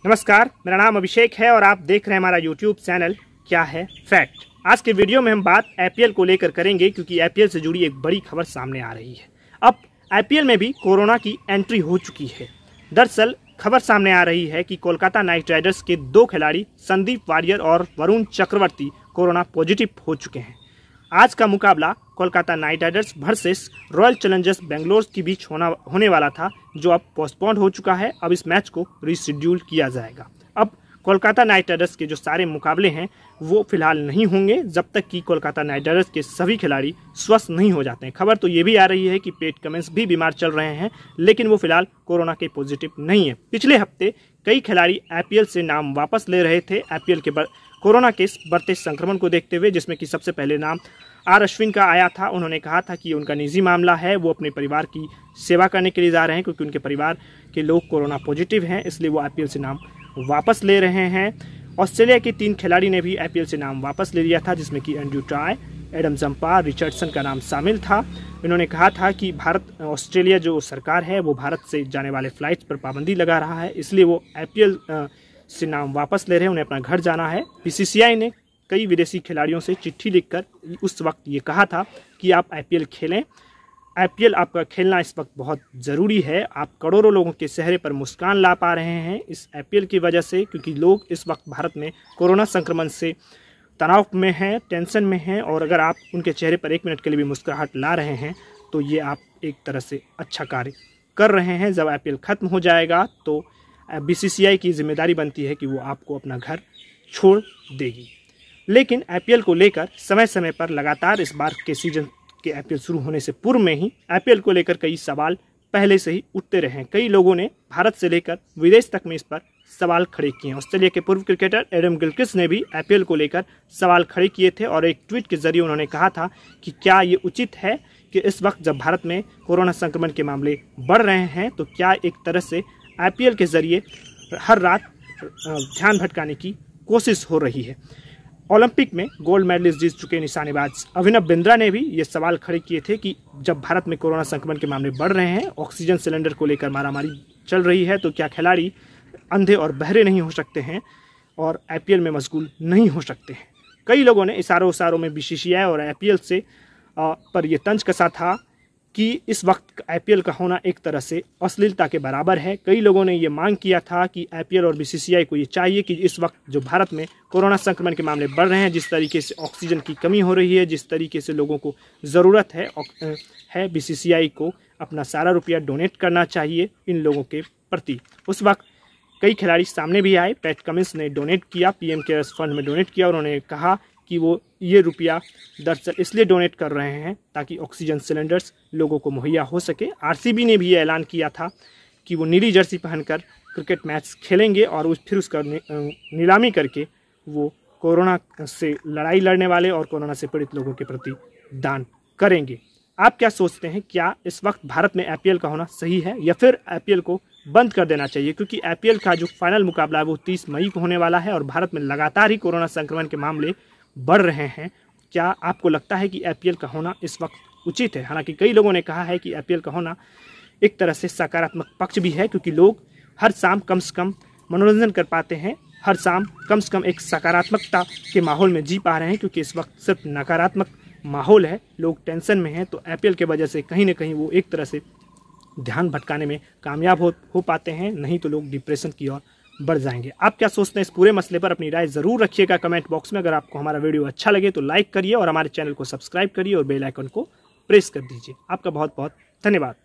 नमस्कार, मेरा नाम अभिषेक है और आप देख रहे हैं हमारा यूट्यूब चैनल क्या है फैक्ट। आज के वीडियो में हम बात आईपीएल को लेकर करेंगे क्योंकि आईपीएल से जुड़ी एक बड़ी खबर सामने आ रही है। अब आईपीएल में भी कोरोना की एंट्री हो चुकी है। दरअसल खबर सामने आ रही है कि कोलकाता नाइट राइडर्स के 2 खिलाड़ी संदीप वारियर और वरुण चक्रवर्ती कोरोना पॉजिटिव हो चुके हैं। आज का मुकाबला Kolkata night Riders versus royal Challengers Bangalore के बीच होने वाला था, जो अब पोस्टपोन्ड हो चुका है। अब इस मैच को रीशेड्यूल किया जाएगा। अब कोलकाता नाइट राइडर्स के जो सारे मुकाबले हैं वो फिलहाल नहीं होंगे जब तक कि कोलकाता नाइट राइडर्स के सभी खिलाड़ी स्वस्थ नहीं हो जाते हैं। खबर तो ये भी आ रही है कि पेट कमिंस भी बीमार चल रहे हैं, लेकिन वो फिलहाल कोरोना के पॉजिटिव नहीं है। पिछले हफ्ते कई खिलाड़ी आईपीएल से नाम वापस ले रहे थे आईपीएल के कोरोना के बढ़ते संक्रमण को देखते हुए, जिसमें कि सबसे पहले नाम आर अश्विन का आया था। उन्होंने कहा था कि उनका निजी मामला है, वो अपने परिवार की सेवा करने के लिए जा रहे हैं क्योंकि उनके परिवार के लोग कोरोना पॉजिटिव हैं, इसलिए वो आईपीएल से नाम वापस ले रहे हैं। ऑस्ट्रेलिया के 3 खिलाड़ी ने भी आईपीएल से नाम वापस ले लिया था, जिसमें कि एंड्रू टाई, एडम जम्पार, रिचर्डसन का नाम शामिल था। इन्होंने कहा था कि ऑस्ट्रेलिया जो सरकार है वो भारत से जाने वाले फ्लाइट्स पर पाबंदी लगा रहा है, इसलिए वो आईपीएल से नाम वापस ले रहे हैं, उन्हें अपना घर जाना है। बीसीसीआई ने कई विदेशी खिलाड़ियों से चिट्ठी लिखकर उस वक्त ये कहा था कि आप आईपीएल खेलें। आईपीएल आपका खेलना इस वक्त बहुत ज़रूरी है। आप करोड़ों लोगों के चेहरे पर मुस्कान ला पा रहे हैं इस आईपीएल की वजह से, क्योंकि लोग इस वक्त भारत में कोरोना संक्रमण से तनाव में हैं, टेंशन में हैं, और अगर आप उनके चेहरे पर 1 मिनट के लिए भी मुस्कुराहट ला रहे हैं तो ये आप एक तरह से अच्छा कार्य कर रहे हैं। जब आईपीएल ख़त्म हो जाएगा तो बीसीसीआई की जिम्मेदारी बनती है कि वो आपको अपना घर छोड़ देगी। लेकिन आईपीएल को लेकर समय समय पर लगातार इस बार के सीजन के आईपीएल शुरू होने से पूर्व में ही आईपीएल को लेकर कई सवाल पहले से ही उठते रहे हैं। कई लोगों ने भारत से लेकर विदेश तक में इस पर सवाल खड़े किए हैं। ऑस्ट्रेलिया के पूर्व क्रिकेटर एडम गिलक्रिस्ट ने भी आईपीएल को लेकर सवाल खड़े किए थे और एक ट्वीट के जरिए उन्होंने कहा था कि क्या ये उचित है कि इस वक्त जब भारत में कोरोना संक्रमण के मामले बढ़ रहे हैं तो क्या एक तरह से आईपीएल के जरिए हर रात ध्यान भटकाने की कोशिश हो रही है। ओलंपिक में गोल्ड मेडलिस्ट जीत चुके निशानेबाज अभिनव बिंद्रा ने भी ये सवाल खड़े किए थे कि जब भारत में कोरोना संक्रमण के मामले बढ़ रहे हैं, ऑक्सीजन सिलेंडर को लेकर मारामारी चल रही है, तो क्या खिलाड़ी अंधे और बहरे नहीं हो सकते हैं और आईपीएल में मशगूल नहीं हो सकते हैं। कई लोगों ने इशारों में बीसीसीआई और आईपीएल से पर यह तंज कसा था कि इस वक्त आईपीएल का होना एक तरह से अश्लीलता के बराबर है। कई लोगों ने ये मांग किया था कि आईपीएल और बीसीसीआई को ये चाहिए कि इस वक्त जो भारत में कोरोना संक्रमण के मामले बढ़ रहे हैं, जिस तरीके से ऑक्सीजन की कमी हो रही है, जिस तरीके से लोगों को ज़रूरत है बीसीसीआई को अपना सारा रुपया डोनेट करना चाहिए इन लोगों के प्रति। उस वक्त कई खिलाड़ी सामने भी आए। पैट कमिंस ने डोनेट किया, पीएम केयर्स फंड में डोनेट किया, और उन्होंने कहा कि वो ये रुपया दरअसल इसलिए डोनेट कर रहे हैं ताकि ऑक्सीजन सिलेंडर्स लोगों को मुहैया हो सके। आरसीबी ने भी ये ऐलान किया था कि वो नीली जर्सी पहनकर क्रिकेट मैच खेलेंगे और फिर उसका नीलामी करके वो कोरोना से लड़ाई लड़ने वाले और कोरोना से पीड़ित लोगों के प्रति दान करेंगे। आप क्या सोचते हैं, क्या इस वक्त भारत में आईपीएल का होना सही है या फिर आईपीएल को बंद कर देना चाहिए? क्योंकि आईपीएल का जो फाइनल मुकाबला है वो 30 मई को होने वाला है और भारत में लगातार ही कोरोना संक्रमण के मामले बढ़ रहे हैं। क्या आपको लगता है कि आईपीएल का होना इस वक्त उचित है? हालांकि कई लोगों ने कहा है कि आईपीएल का होना एक तरह से सकारात्मक पक्ष भी है, क्योंकि लोग हर शाम कम से कम मनोरंजन कर पाते हैं, हर शाम कम से कम एक सकारात्मकता के माहौल में जी पा रहे हैं। क्योंकि इस वक्त सिर्फ नकारात्मक माहौल है, लोग टेंशन में हैं, तो आईपीएल की वजह से कहीं ना कहीं वो एक तरह से ध्यान भटकाने में कामयाब हो पाते हैं, नहीं तो लोग डिप्रेशन की ओर बढ़ जाएंगे। आप क्या सोचते हैं इस पूरे मसले पर? अपनी राय जरूर रखिएगा कमेंट बॉक्स में। अगर आपको हमारा वीडियो अच्छा लगे तो लाइक करिए और हमारे चैनल को सब्सक्राइब करिए और बेल आइकन को प्रेस कर दीजिए। आपका बहुत बहुत धन्यवाद।